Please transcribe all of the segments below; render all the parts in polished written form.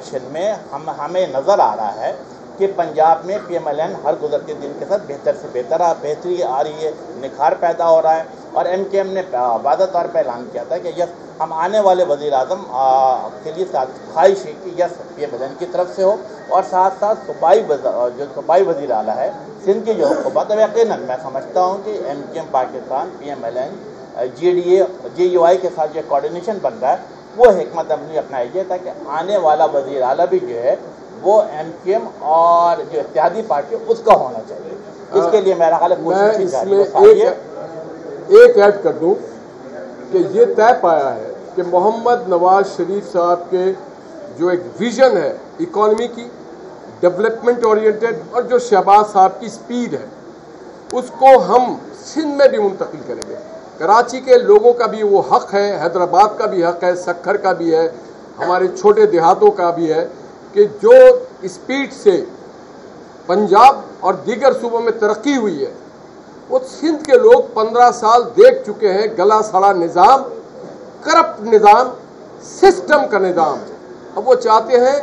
Election میں ہمیں نظر آ رہا ہے کہ پنجاب میں پی ایم ایل این ہر گزرتے دن کے ساتھ بہتر سے بہتری آ رہی ہے، نکھار پیدا ہو رہا ہے، اور ایم کیو ایم نے واضح طور پہ اعلان کیا تھا کہ یس ہم آنے والے وزیر اعظم کے لیے خواہش ہے کہ یس پی ایم ایل این کی طرف سے ہو، اور ساتھ ساتھ جو صوبائی وزیر اعلیٰ ہے سندھ کی جو حکومت ہے، یقیناً میں سمجھتا ہوں کہ M Q M Pakistan, P M L N, J D A, J U I کے ساتھ جو کوارڈینیشن بن رہا ہے وہ حکمت عملی اپنائی ہے تاکہ آنے والا وزیر اعلیٰ بھی جو ہے وہ ایم کیو ایم اور جو اتحادی پارٹی اس کا ہونا چاہیے۔ اس کے لیے میرا خیال ہے کوشش ایک ایڈ کر دوں کہ یہ طے پایا ہے کہ محمد نواز شریف صاحب کے جو ایک ویژن ہے اکانومی کی، ڈیولپمنٹ اورینٹڈ، اور جو شہباز صاحب کی سپیڈ ہے اس کو ہم سندھ میں بھی منتقل کریں گے۔ کراچی کے لوگوں کا بھی وہ حق ہے، حیدرآباد کا بھی حق ہے، سکھر کا بھی ہے، ہمارے چھوٹے دیہاتوں کا بھی ہے کہ جو اسپیڈ سے پنجاب اور دیگر صوبوں میں ترقی ہوئی ہے وہ سندھ کے لوگ 15 سال دیکھ چکے ہیں۔ گلا سڑا نظام، کرپٹ نظام، سسٹم کا نظام، اب وہ چاہتے ہیں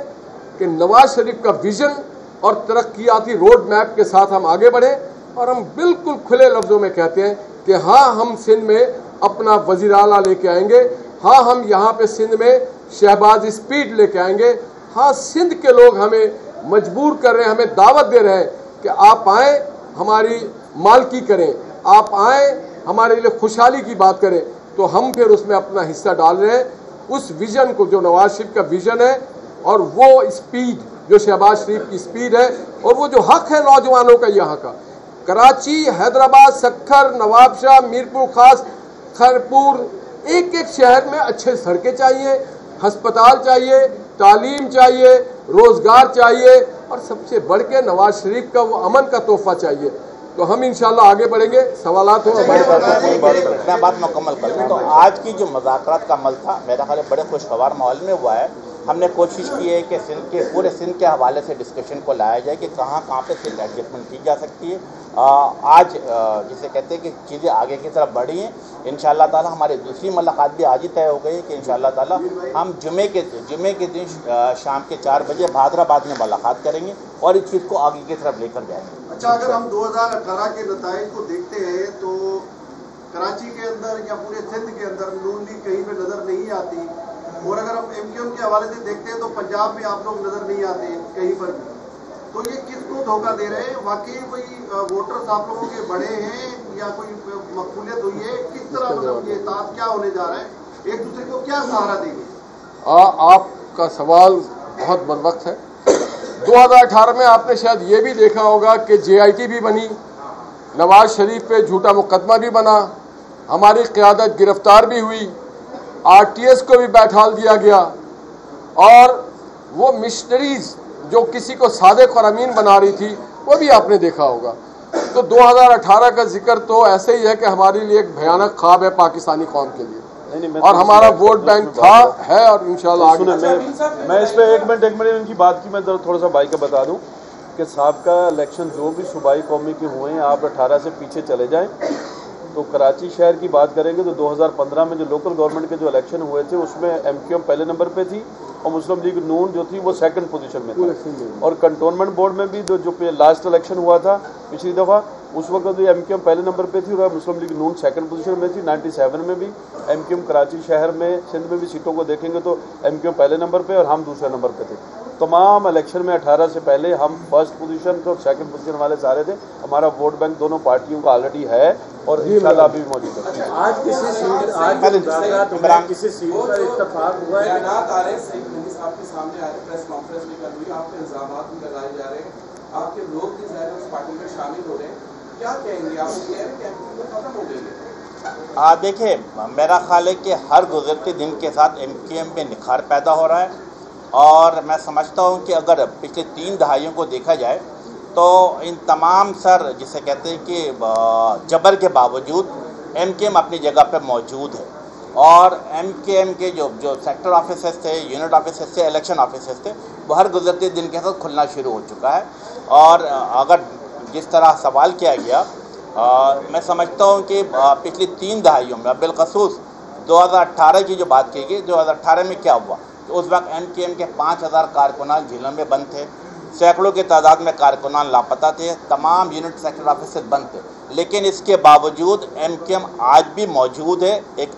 کہ نواز شریف کا ویژن اور ترقیاتی روڈ میپ کے ساتھ ہم آگے بڑھیں، اور ہم بالکل کھلے لفظوں میں کہتے ہیں کہ ہاں ہم سندھ میں اپنا وزیر اعلیٰ لے کے آئیں گے، ہاں ہم یہاں پہ سندھ میں شہباز اسپیڈ لے کے آئیں گے، ہاں سندھ کے لوگ ہمیں مجبور کر رہے ہیں، ہمیں دعوت دے رہے ہیں کہ آپ آئیں ہماری مالکی کریں، آپ آئیں ہمارے لیے خوشحالی کی بات کریں، تو ہم پھر اس میں اپنا حصہ ڈال رہے ہیں اس ویژن کو جو نواز شریف کا ویژن ہے، اور وہ اسپیڈ جو شہباز شریف کی اسپیڈ ہے، اور وہ جو حق ہے نوجوانوں کا یہاں کا۔ کراچی، حیدرآباد، سکھر، نواب شاہ، میرپور خاص، خیرپور، ایک ایک شہر میں اچھے سڑکیں چاہیے، ہسپتال چاہیے، تعلیم چاہیے، روزگار چاہیے، اور سب سے بڑھ کے نواز شریف کا وہ امن کا تحفہ چاہیے۔ تو ہم انشاءاللہ آگے بڑھیں گے۔ سوالات ہوں ہمارے پاس؟ میں بات مکمل کر لوں تو آج کی جو مذاکرات کا عمل تھا میرا خیال ہے بڑے خوشگوار ماحول میں ہوا ہے۔ ہم نے کوشش کی ہے کہ سندھ کے پورے سندھ کے حوالے سے ڈسکشن کو لایا جائے کہ کہاں پہ سندھ ایڈجسٹمنٹ کی جا سکتی ہے۔ آج جسے کہتے ہیں کہ چیزیں آگے کی طرف بڑھی ہیں، انشاءاللہ تعالی ہماری دوسری ملاقات بھی آج ہی طے ہو گئی ہے کہ انشاءاللہ تعالی ہم جمعے کے دن شام کے 4 بجے حیدرآباد میں ملاقات کریں گے اور اس چیز کو آگے کی طرف لے کر جائیں گے۔ اچھا، اگر ہم 2018 کے نتائج کو دیکھتے ہیں تو کراچی کے اندر یا پورے سندھ کے اندر نون لیگ کہیں پہ نظر نہیں آتی، اور اگر ہم ایم کیو ایم کے حوالے سے دیکھتے ہیں تو پنجاب میں آپ لوگ نظر نہیں آتے کہیں پر بھی، تو یہ کس کو دھوکہ دے رہے ہیں؟ واقعی کوئی ووٹرز آپ لوگوں کے بڑے ہیں یا کوئی مقبولیت ہوئی ہے؟ کس طرح مطلب یہ احساس کیا ہونے جا رہا ہے؟ ایک دوسرے کو کیا سہارا دیں گے؟ آپ کا سوال بہت بروقت ہے۔ 2018 میں آپ نے شاید یہ بھی دیکھا ہوگا کہ جے آئی ٹی بھی بنی، نواز شریف پہ جھوٹا مقدمہ بھی بنا، ہماری قیادت گرفتار بھی ہوئی، آر ٹی ایس کو بھی بیٹھال دیا گیا، اور وہ مشنریز جو کسی کو صادق اور امین بنا رہی تھی وہ بھی آپ نے دیکھا ہوگا۔ تو 2018 کا ذکر تو ایسے ہی ہے کہ ہمارے لیے ایک بھیانک خواب ہے پاکستانی قوم کے لیے، اور ہمارا ووٹ بینک تھا، ہے، اور انشاءاللہ آگے۔ میں اس پہ ایک منٹ ان کی بات کی میں تھوڑا سا بھائی کا بتا دوں کہ سابقہ الیکشن جو بھی صوبائی قومی کے ہوئے ہیں، آپ 18 سے پیچھے چلے جائیں تو کراچی شہر کی بات کریں گے تو 2015 میں جو لوکل گورنمنٹ کے جو الیکشن ہوئے تھے اس میں ایم کیو ایم پہلے نمبر پہ تھی اور مسلم لیگ نون جو تھی وہ سیکنڈ پوزیشن میں تھی، اور کنٹونمنٹ بورڈ میں بھی جو لاسٹ الیکشن ہوا تھا پچھلی دفعہ اس وقت ایم کیو ایم پہلے نمبر پہ تھی اور مسلم لیگ نون سیکنڈ پوزیشن میں تھی۔ 97 میں بھی ایم کیو ایم کراچی شہر میں سندھ میں بھی سیٹوں کو دیکھیں گے تو ایم کیو ایم پہلے نمبر پہ اور ہم دوسرے نمبر پہ تھے۔ تمام الیکشن میں 18 سے پہلے ہم فرسٹ پوزیشن اور سیکنڈ پوزیشن والے سارے تھے۔ ہمارا ووٹ بینک دونوں پارٹیوں کا آلریڈی ہے اور انشاءاللہ ابھی بھی موجود ہے۔ آج کسی سیٹ پر اتفاق ہوا ہے؟ بیانات آ رہے ہیں، سعید مہدی صاحب کے سامنے آ رہے ہیں، پریس کانفرنس بھی کر ہوئی، آپ پہ الزامات بھی لگائے جا رہے ہیں، آپ کے لوگ بھی ظاہر اس پارٹی میں شامل ہو رہے ہیں، کیا کہیں گے؟ آپ کہہ رہے ہیں کہ ایم کیو ایم ختم ہو گئی ہے؟ دیکھیں میرا خیال ہے کہ ہر گزرتے دن کے ساتھ ایم کیو ایم پہ نکھار پیدا ہو رہا ہے، اور میں سمجھتا ہوں کہ اگر پچھلے 3 دہائیوں کو دیکھا جائے تو ان تمام جسے کہتے ہیں کہ جبر کے باوجود ایم کیو ایم اپنی جگہ پہ موجود ہے، اور ایم کیو ایم کے جو سیکٹر آفیسز تھے، یونٹ آفیسز تھے، الیکشن آفیسز تھے، وہ ہر گزرتے دن کے ساتھ کھلنا شروع ہو چکا ہے۔ اور اگر جس طرح سوال کیا گیا، میں سمجھتا ہوں کہ پچھلی 3 دہائیوں میں بالخصوص 2018 کی جو بات کی گئی، 2018 میں کیا ہوا उस वक्त MKM के 5000 कारकुनान झीलों में बंद थे, सैकड़ों की तादाद में कारकुनान लापता थे, तमाम यूनिट सेक्टर ऑफिस बंद थे, लेकिन इसके बावजूद MKM आज भी मौजूद है, एक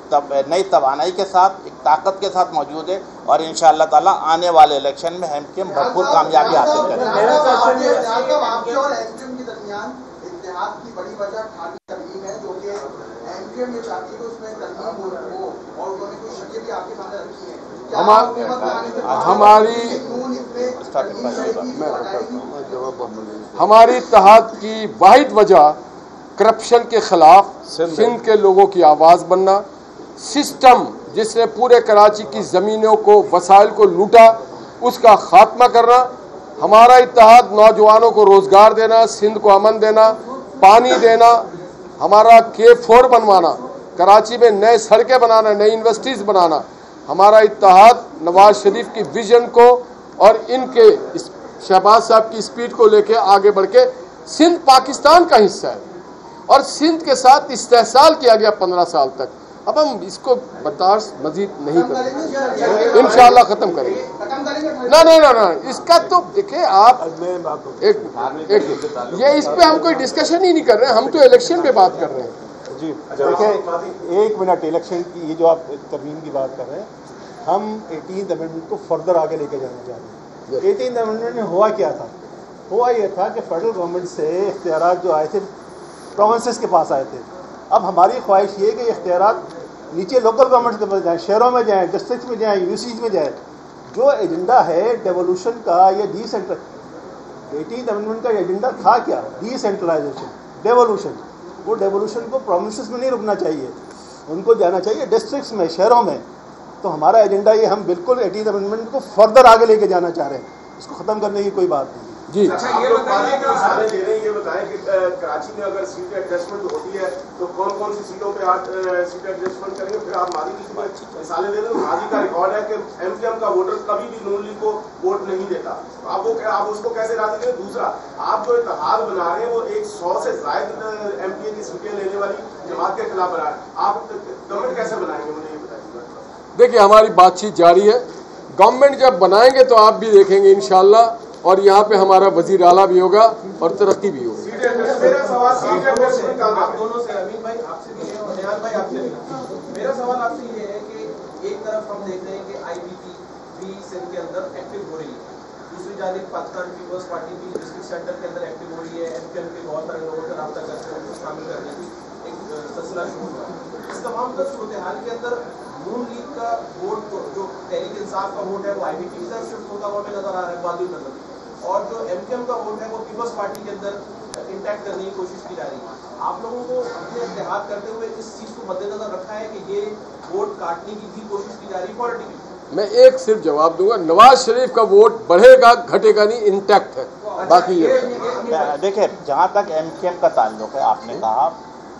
नई तवानाई के साथ, एक ताकत के साथ मौजूद है, और इंशाअल्लाह ताला आने वाले इलेक्शन में MKM भरपूर कामयाबी हासिल हमारी इत्तेहाद की वाहिद वजह करप्शन के खिलाफ सिंध के लोगों की आवाज़ बनना, सिस्टम जिसने पूरे कराची की ज़मीनों को, वसाइल को लूटा, उसका खात्मा करना, हमारा इत्तेहाद नौजवानों को रोज़गार देना, सिंध को अमन देना, पानी देना, हमारा K4 बनवाना, कराची में नए सड़कें बनाना, नई यूनिवर्सिटीज़ बनाना, हमारा इत्तेहाद नवाज शरीफ की विजन को और इनके शहबाज साहब की स्पीड को लेके आगे बढ़ के, सिंध पाकिस्तान का हिस्सा है और सिंध के साथ इस्तेहसाल किया गया 15 साल तक। अब हम इसको बर्दाश्त मजीद नहीं करेंगे, इंशाअल्लाह ख़त्म करेंगे। ना इसका तो देखिए आप एक ये इस पे हम कोई डिस्कशन ही नहीं कर रहे हैं, हम तो इलेक्शन पे बात कर रहे हैं। जी देखिए, एक मिनट, इलेक्शन की ये जो आप तरमीम की बात कर रहे हैं, हम 18th अमेंडमेंट को फर्दर आगे लेके जाना चाहते हैं। 18th अमेंडमेंट में हुआ क्या था? हुआ ये था कि फेडरल गवर्नमेंट से इख्तियारात जो आए थे प्रोविंसेस के पास आए थे। अब हमारी ख्वाहिश ये कि इख्तियारात नीचे लोकल गवर्नमेंट के पास जाएँ, शहरों में जाएँ, डिस्ट्रिक्ट में जाएँ, यूनिवर्सिटीज़ में जाएँ। जो एजेंडा है डेवोल्यूशन का, ये 18th अमेंडमेंट का एजेंडा था क्या? Decentralization, devolution. वो डेवोल्यूशन को प्रोविंसेस में नहीं रुकना चाहिए, उनको जाना चाहिए डिस्ट्रिक्ट्स में, शहरों में। तो हमारा एजेंडा ये, हम बिल्कुल 18th अमेंडमेंट को फर्दर आगे लेके जाना चाह रहे हैं, इसको ख़त्म करने की कोई बात नहीं जी। अच्छा, ये बताइए कि सारे दे रहे हैं, ये बताएं कि कराची में अगर सीट एडजस्टमेंट होती है तो कौन कौन सी सीटों पे आप सीट एडजस्टमेंट करेंगे? फिर आप माजी की मिसालें दे रहे हो। माजी का रिकॉर्ड है कि MKM का वोटर कभी भी नून लीग को वोट नहीं देता। आप उसको कैसे राजी करें? दूसरा, आप जो इत्तेहाद बना रहे हैं वो 100 से ज़ायद MPA की सीटें लेने वाली जमात के खिलाफ बना रहे हैं, आप गवर्नमेंट कैसे बनाएंगे? मुझे ये बताइए। देखिए, हमारी बातचीत जारी है, गवर्नमेंट जब बनाएंगे तो आप भी देखेंगे इंशाअल्लाह, और यहाँ पे हमारा वजीर आला भी होगा और तरक्की भी होगी। मेरा सवाल आप दोनों से, अमीन भाई आपसे भी है और निहाल भाई आपसे भी। मेरा सवाल आपसे ये है कि एक तरफ हम देख रहे हैं कि IBP भी सिंध के अंदर एक्टिव हो रही है, दूसरी जानिब पाकिस्तान पीपल्स पार्टी भी डिस्ट्रिक्ट सेंटर के अंदर एक्टिव हो रही है, MKM के बहुत सारे लोगों से रब्ता करके उनको शामिल करने की एक सिलसिला शुरू हुआ। इस तमाम सूरत हाल के अंदर नून लीग का वोट, जो तहरीक इंसाफ का वोट है, वो IBP की तरफ शिफ्ट होता हुआ हमें नजर आ रहा है वादी नजर, और जो MKM का वोट है वो पीपल्स पार्टी के अंदर इंटैक्ट करने की कोशिश की जा रही है। आप लोगों को अपने इत्तेहाद करते हुए इस चीज़ को मद्देनजर रखा है कि ये वोट काटने की भी कोशिश की जा रही है पॉलिटिकली? मैं एक सिर्फ जवाब दूंगा, नवाज शरीफ का वोट बढ़ेगा घटेगा नहीं, इंटैक्ट है। बाकी ये देखिए, जहाँ तक MKM का ताल्लुक है, आपने कहा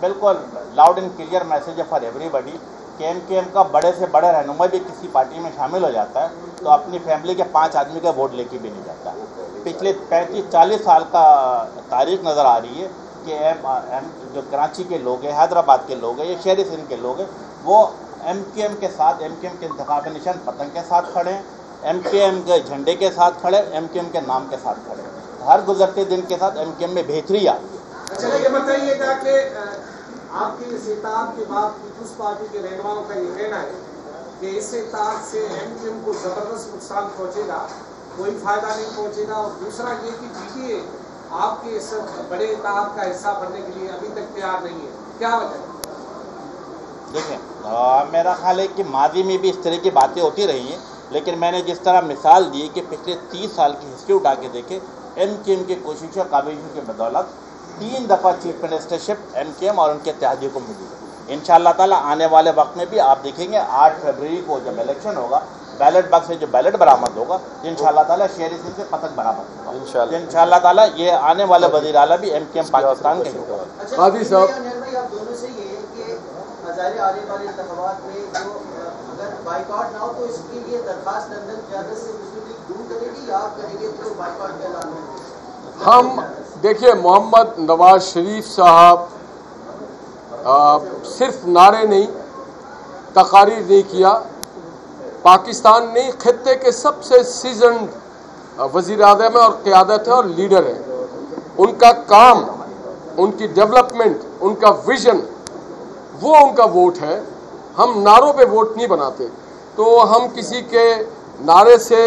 बिल्कुल लाउड एंड क्लियर मैसेज है फॉर एवरीबडी कि MKM का बड़े से बड़ा रहनुमा भी किसी पार्टी में शामिल हो जाता है तो अपनी फैमिली के 5 आदमी का वोट लेके भी नहीं जाता। पिछले 35-40 साल का तारीख नज़र आ रही है कि जो कराची के लोग हैं, हैदराबाद के लोग हैं, ये शहरी सिंध के लोग हैं, वो MKM के साथ, MKM के इंतखाब निशान पतंग के साथ खड़े हैं, MKM के झंडे के साथ खड़े, MKM के नाम के साथ खड़े हैं। हर गुजरते दिन के साथ MKM में बेहतरी आ रही है। अच्छा, ये बताइएगा कि आपकी इस इत्तेहाद के बाद पीपल्स पार्टी के रहनुमाओं का ये कहना है कि इस इत्तेहाद से MKM को ज़बरदस्त नुकसान पहुँचेगा, कोई फ़ायदा नहीं पहुँचेगा, और दूसरा ये कि BTA आपके इस बड़े इत्तेहाद का हिस्सा बनने के लिए अभी तक तैयार नहीं है, क्या वजह? देखें, मेरा ख्याल है कि माजी में भी इस तरह की बातें होती रही हैं, लेकिन मैंने जिस तरह मिसाल दी कि पिछले 30 साल की हिस्ट्री उठा के देखे, MKM की कोशिशों काबिशों की बदौलत 3 दफ़ा चीफ मिनिस्टरशिप MKM और उनके इत्तेहादियों को मिली है। इंशाअल्लाह ताला आने वाले वक्त में भी आप देखेंगे 8 फरवरी को जब इलेक्शन होगा, बैलेट बॉक्स से जो बैलेट बरामद होगा, इंशाअल्लाह ताला शहरी सिंध से पतंग बरामद होगा। इंशाअल्लाह ताला ये आने वाले वज़ीर आला भी MKM पाकिस्तान के होगा। हादी साहब, आप दोनों से ये है कि हज़ारे आने वाले इंतखाबात में जो अगर बाइकआउट ना हो तो इसके लिए दरखास्त लंदन क़यादत से मुस्लिम लीग दूर करेगी या आप करेंगे तो बाइकआउट का ऐलान होगा? हम देखिए, मोहम्मद नवाज शरीफ साहब सिर्फ नारे नहीं, तकारीर नहीं किया, पाकिस्तान ने खत्ते के सबसे सीजन्ड वज़ीर आज़म और क़यादत है और लीडर है। उनका काम, उनकी डेवलपमेंट, उनका विजन, वो उनका वोट है। हम नारों पे वोट नहीं बनाते। तो हम किसी के नारे से,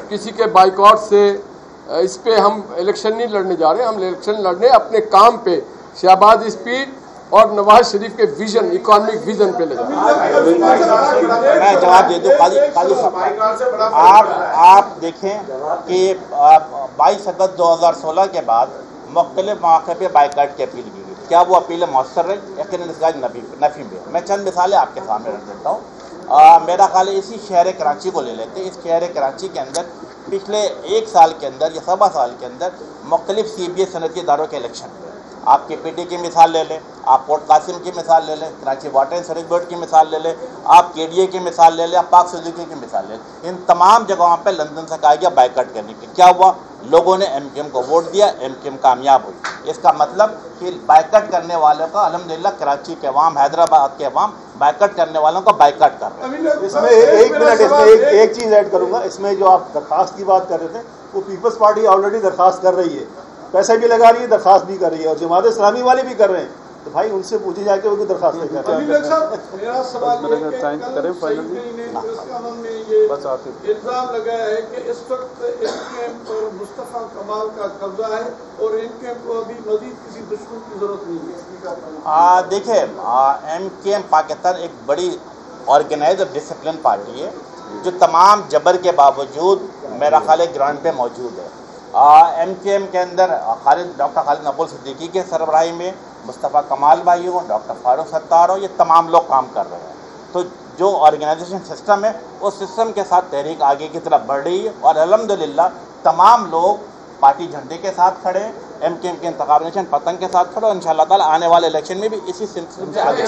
किसी के बाइकआउट से, इस पे हम इलेक्शन नहीं लड़ने जा रहे। हम इलेक्शन लड़ने अपने काम पे, शहबाज स्पीड और नवाज शरीफ के विजन, इकोनॉमिक विजन पे ले जाए। मैं जवाब दे दूं काली साहब। आप देखें कि 22 अगस्त 2016 के बाद मुख्तलिफ मौके पे बाइकाट की अपील की गई। क्या वो अपीलें मौसर रही? यकीनन इसका नफी में। मैं चंद मिसालें आपके सामने रख देता हूँ। मेरा ख्याल है इसी शहर कराची को ले लेते हैं। इस शहर कराची के अंदर पिछले 1 साल के अंदर या 1.25 साल के अंदर मुख्तलिफ CBA सनती इदारों के इलेक्शन हुए। आप KPT की मिसाल ले लें, आप पोर्ट कासिम की मिसाल ले लें, Karachi water and sewerage board की मिसाल ले लें, आप KDA की मिसाल ले लें, आप पाक सुजुकी की मिसाल ले लें। इन तमाम जगहों पे लंदन से कहा गया बाइकाट करने की। क्या हुआ? लोगों ने MKM को वोट दिया, MKM कामयाब हुई। इसका मतलब कि बाइकाट करने वालों का अल्हम्दुलिल्लाह कराची के अवाम, हैदराबाद के अवाम बाइकाट करने वालों को बाइकाट कर रहे हैं। इसमें एक मिनट, इसमें एक चीज़ ऐड करूँगा। इसमें जो आप दरखास्त की बात कर रहे थे, वो पीपल्स पार्टी ऑलरेडी दरखास्त कर रही है, पैसे भी लगा रही है, दरखास्त भी कर रही है, और जमात इस्लामी वाले भी कर रहे हैं। तो भाई उनसे पूछे जाके वो भी दरखास्त नहीं कर रहे हैं। मेरा सवाल ये है कि कल सईद ने ये इल्जाम लगाया है कि इस वक्त MKM पर मुस्तफ़ा कमाल का कब्जा है और MKM को अभी मजीद किसी दुश्मन की जरूरत नहीं है। देखिए, MKM पाकिस्तान एक बड़ी ऑर्गेनाइज और डिसिप्लिन पार्टी है जो तमाम जबर के बावजूद मेरा ख्याल है ग्राउंड पे मौजूद है। MKM के अंदर डॉक्टर खालिद नबुल सिद्दीकी के सरबराही में मुस्तफ़ा कमाल भाई हो, डॉक्टर फारूक सत्तार हो, ये तमाम लोग काम कर रहे हैं। तो जो ऑर्गेनाइजेशन सिस्टम है उस सिस्टम के साथ तहरीक आगे की तरफ बढ़ रही है और अल्हम्दुलिल्लाह तमाम लोग पार्टी झंडे के साथ खड़े हैं, MKM के इंतखाब निशान पतंग के साथ खड़े, और इंशाअल्लाह ताला आने वाले इलेक्शन में भी इसी सिलसिले से आगे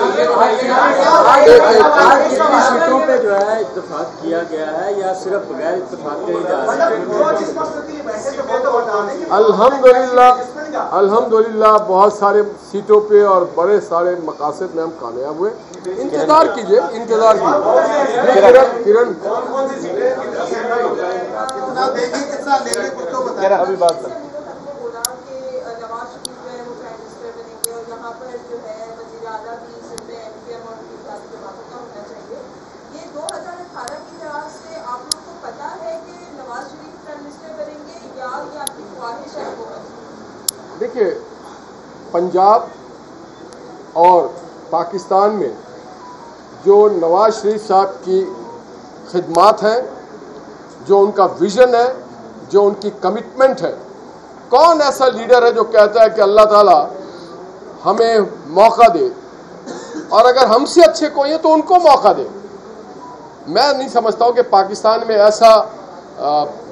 सीटों पे जो है इत्तेफाक किया गया है या सिर्फ बगैर इत्तेफाक के ही जा रहा है? अल्हम्दुलिल्लाह बहुत सारे सीटों पे और बड़े सारे मकासद में हम कामयाब हुए। इंतजार कीजिए, इंतजार कीजिए। किरण अभी बात कर देखिए, पंजाब और पाकिस्तान में जो नवाज शरीफ साहब की खिदमत हैं, जो उनका विज़न है, जो उनकी कमिटमेंट है, कौन ऐसा लीडर है जो कहता है कि अल्लाह ताला हमें मौका दे और अगर हमसे अच्छे कोई है तो उनको मौका दे। मैं नहीं समझता हूँ कि पाकिस्तान में ऐसा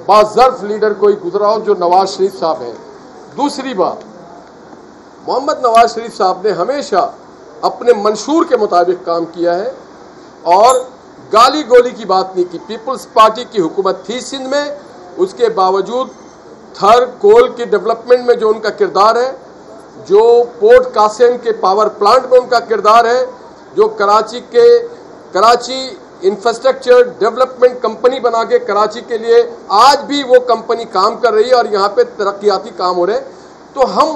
बाज़र्फ लीडर कोई गुजरा हो जो नवाज शरीफ साहब है। दूसरी बात, मोहम्मद नवाज शरीफ साहब ने हमेशा अपने मंशूर के मुताबिक काम किया है और गाली गोली की बात नहीं की। पीपल्स पार्टी की हुकूमत थी सिंध में, उसके बावजूद थर कोल के डेवलपमेंट में जो उनका किरदार है, जो पोर्ट कासिम के पावर प्लांट में उनका किरदार है, जो कराची इंफ्रास्ट्रक्चर डेवलपमेंट कंपनी बना के कराची के लिए आज भी वो कंपनी काम कर रही है और यहाँ पे तरक्याती काम हो रहे हैं। तो हम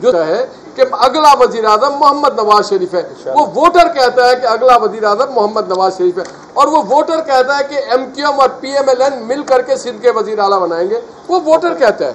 जो है कि अगला वजीर आज़म मोहम्मद नवाज शरीफ है, वो वोटर कहता है कि अगला वजीर आज़म मोहम्मद नवाज शरीफ है, और वो वोटर कहता है कि MKM और PMLN मिल करके सिंध के वजीर आला बनाएंगे, वो वोटर कहता है।